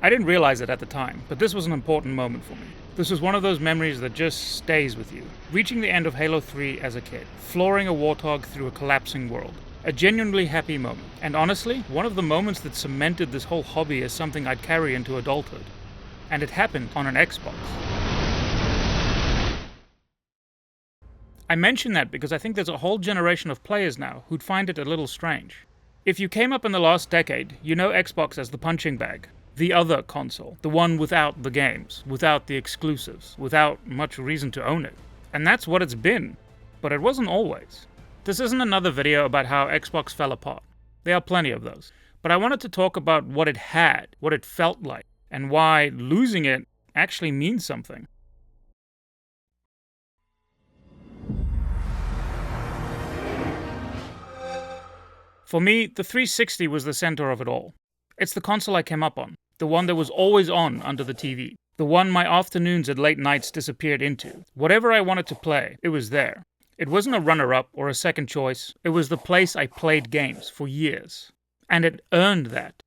I didn't realize it at the time, but this was an important moment for me. This was one of those memories that just stays with you. Reaching the end of Halo 3 as a kid, flooring a warthog through a collapsing world. A genuinely happy moment, and honestly, one of the moments that cemented this whole hobby as something I'd carry into adulthood. And it happened on an Xbox. I mention that because I think there's a whole generation of players now who'd find it a little strange. If you came up in the last decade, you know Xbox as the punching bag. The other console. The one without the games, without the exclusives, without much reason to own it. And that's what it's been. But it wasn't always. This isn't another video about how Xbox fell apart. There are plenty of those. But I wanted to talk about what it had, what it felt like, and why losing it actually means something. For me, the 360 was the center of it all. It's the console I came up on, the one that was always on under the TV, the one my afternoons and late nights disappeared into. Whatever I wanted to play, it was there. It wasn't a runner-up or a second choice, it was the place I played games for years. And it earned that.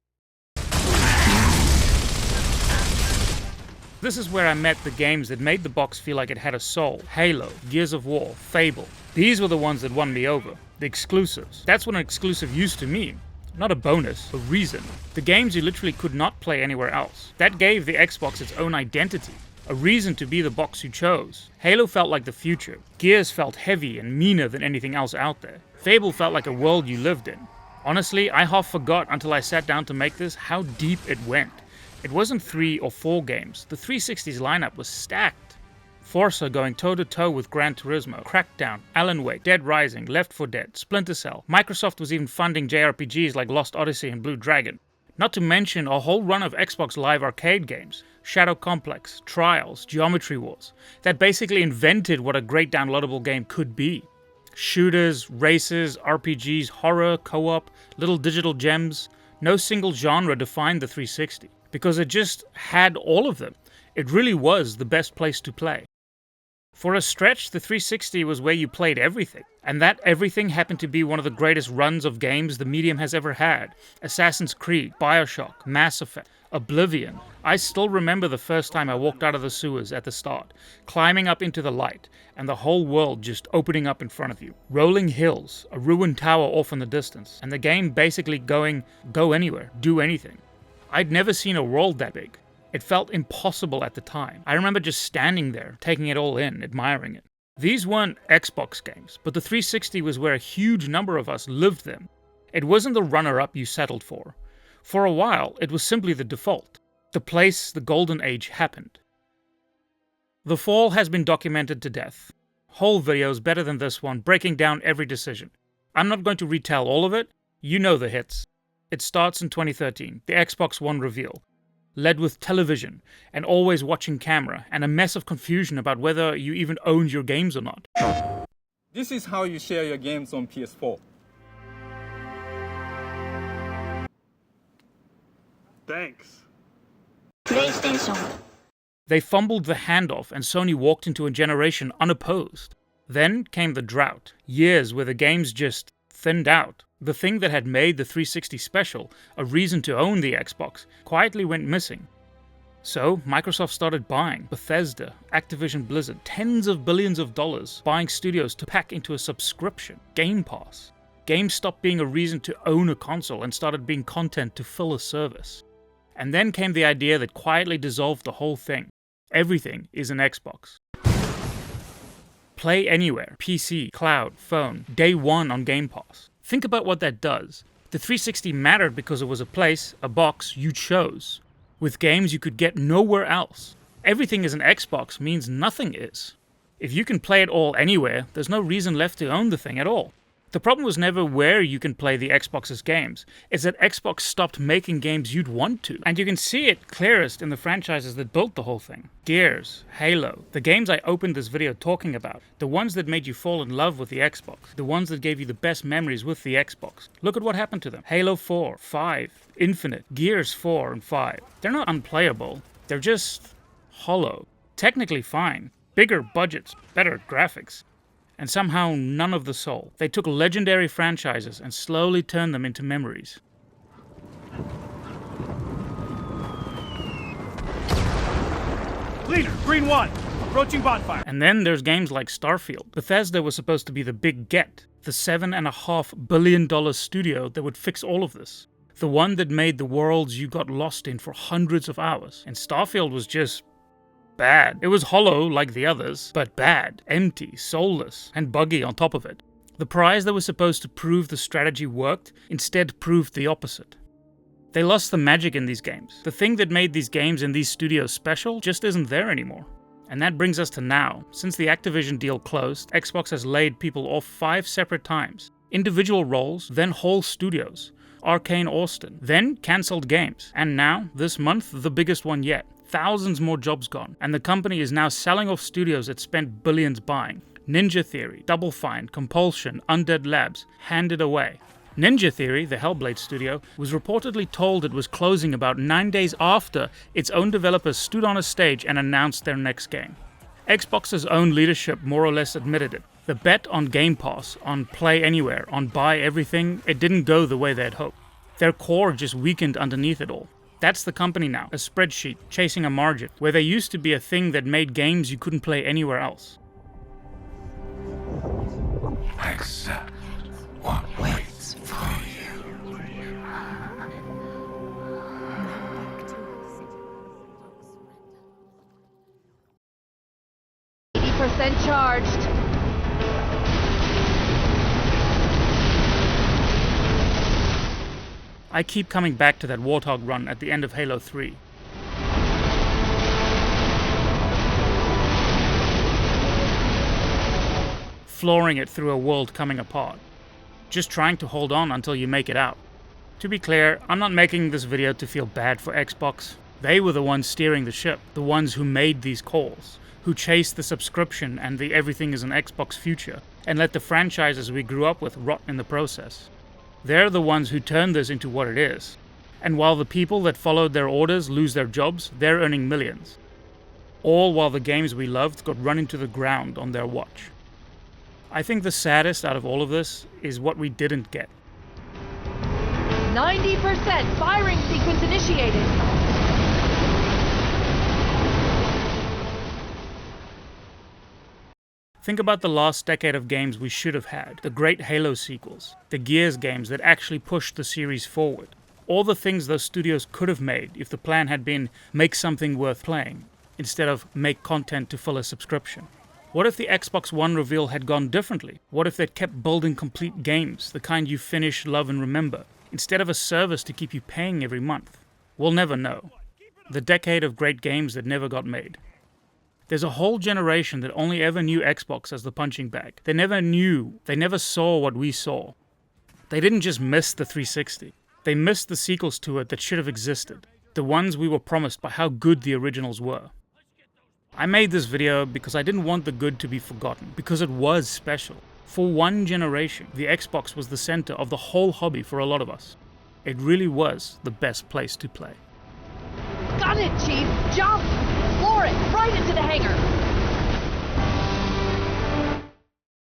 This is where I met the games that made the box feel like it had a soul. Halo, Gears of War, Fable. These were the ones that won me over. The exclusives. That's what an exclusive used to mean. Not a bonus, a reason. The games you literally could not play anywhere else. That gave the Xbox its own identity. A reason to be the box you chose. Halo felt like the future. Gears felt heavy and meaner than anything else out there. Fable felt like a world you lived in. Honestly, I half forgot until I sat down to make this how deep it went. It wasn't 3 or 4 games. The 360's lineup was stacked. Forza going toe-to-toe with Gran Turismo, Crackdown, Alan Wake, Dead Rising, Left 4 Dead, Splinter Cell. Microsoft was even funding JRPGs like Lost Odyssey and Blue Dragon. Not to mention a whole run of Xbox Live Arcade games. Shadow Complex, Trials, Geometry Wars. That basically invented what a great downloadable game could be. Shooters, races, RPGs, horror, co-op, little digital gems. No single genre defined the 360. Because it just had all of them. It really was the best place to play. For a stretch, the 360 was where you played everything. And that everything happened to be one of the greatest runs of games the medium has ever had. Assassin's Creed, BioShock, Mass Effect, Oblivion. I still remember the first time I walked out of the sewers at the start, climbing up into the light, and the whole world just opening up in front of you. Rolling hills, a ruined tower off in the distance, and the game basically going, go anywhere, do anything. I'd never seen a world that big. It felt impossible at the time. I remember just standing there, taking it all in, admiring it. These weren't Xbox games, but the 360 was where a huge number of us lived them. It wasn't the runner-up you settled for. For a while, it was simply the default. The place the golden age happened. The fall has been documented to death. Whole videos better than this one, breaking down every decision. I'm not going to retell all of it. You know the hits. It starts in 2013, the Xbox One reveal. Led with television, and always watching camera, and a mess of confusion about whether you even owned your games or not. This is how you share your games on PS4. Thanks. PlayStation. They fumbled the handoff, and Sony walked into a generation unopposed. Then came the drought, years where the games just thinned out. The thing that had made the 360 special, a reason to own the Xbox, quietly went missing. So, Microsoft started buying Bethesda, Activision Blizzard, tens of billions of dollars, buying studios to pack into a subscription, Game Pass. Games stopped being a reason to own a console and started being content to fill a service. And then came the idea that quietly dissolved the whole thing. Everything is an Xbox. Play anywhere, PC, cloud, phone, day one on Game Pass. Think about what that does. The 360 mattered because it was a place, a box, you chose. With games you could get nowhere else. Everything is an Xbox means nothing is. If you can play it all anywhere, there's no reason left to own the thing at all. The problem was never where you can play the Xbox's games. It's that Xbox stopped making games you'd want to. And you can see it clearest in the franchises that built the whole thing. Gears, Halo, the games I opened this video talking about. The ones that made you fall in love with the Xbox. The ones that gave you the best memories with the Xbox. Look at what happened to them. Halo 4, 5, Infinite, Gears 4 and 5. They're not unplayable. They're just hollow. Technically fine. Bigger budgets, better graphics. And somehow none of the soul. They took legendary franchises and slowly turned them into memories. Leader, green 1. Approaching bonfire. And then there's games like Starfield. Bethesda was supposed to be the big get, the $7.5 billion studio that would fix all of this. The one that made the worlds you got lost in for hundreds of hours. And Starfield was just bad. It was hollow like the others, but bad, empty, soulless, and buggy on top of it. The prize that was supposed to prove the strategy worked instead proved the opposite. They lost the magic in these games. The thing that made these games in these studios special just isn't there anymore. And that brings us to now. Since the Activision deal closed, Xbox has laid people off 5 separate times. Individual roles, then whole studios. Arcane Austin, then cancelled games. And now, this month, the biggest one yet. Thousands more jobs gone. And the company is now selling off studios it spent billions buying. Ninja Theory, Double Fine, Compulsion, Undead Labs, handed away. Ninja Theory, the Hellblade studio, was reportedly told it was closing about 9 days after its own developers stood on a stage and announced their next game. Xbox's own leadership more or less admitted it. The bet on Game Pass, on Play Anywhere, on Buy Everything, it didn't go the way they had hoped. Their core just weakened underneath it all. That's the company now, a spreadsheet, chasing a margin, where they used to be a thing that made games you couldn't play anywhere else. Accept what waits for you. 80% charged. I keep coming back to that Warthog run at the end of Halo 3. Flooring it through a world coming apart. Just trying to hold on until you make it out. To be clear, I'm not making this video to feel bad for Xbox. They were the ones steering the ship, the ones who made these calls, who chased the subscription and the everything is an Xbox future, and let the franchises we grew up with rot in the process. They're the ones who turned this into what it is. And while the people that followed their orders lose their jobs, they're earning millions. All while the games we loved got run into the ground on their watch. I think the saddest out of all of this is what we didn't get. 90% firing sequence initiated. Think about the last decade of games we should have had, the great Halo sequels, the Gears games that actually pushed the series forward, all the things those studios could have made if the plan had been make something worth playing, instead of make content to fill a subscription. What if the Xbox One reveal had gone differently? What if they'd kept building complete games, the kind you finish, love and remember, instead of a service to keep you paying every month? We'll never know. The decade of great games that never got made. There's a whole generation that only ever knew Xbox as the punching bag. They never saw what we saw. They didn't just miss the 360. They missed the sequels to it that should have existed. The ones we were promised by how good the originals were. I made this video because I didn't want the good to be forgotten, because it was special. For one generation, the Xbox was the center of the whole hobby for a lot of us. It really was the best place to play. Got it, Chief! Jump! Floor it! Right into the hangar!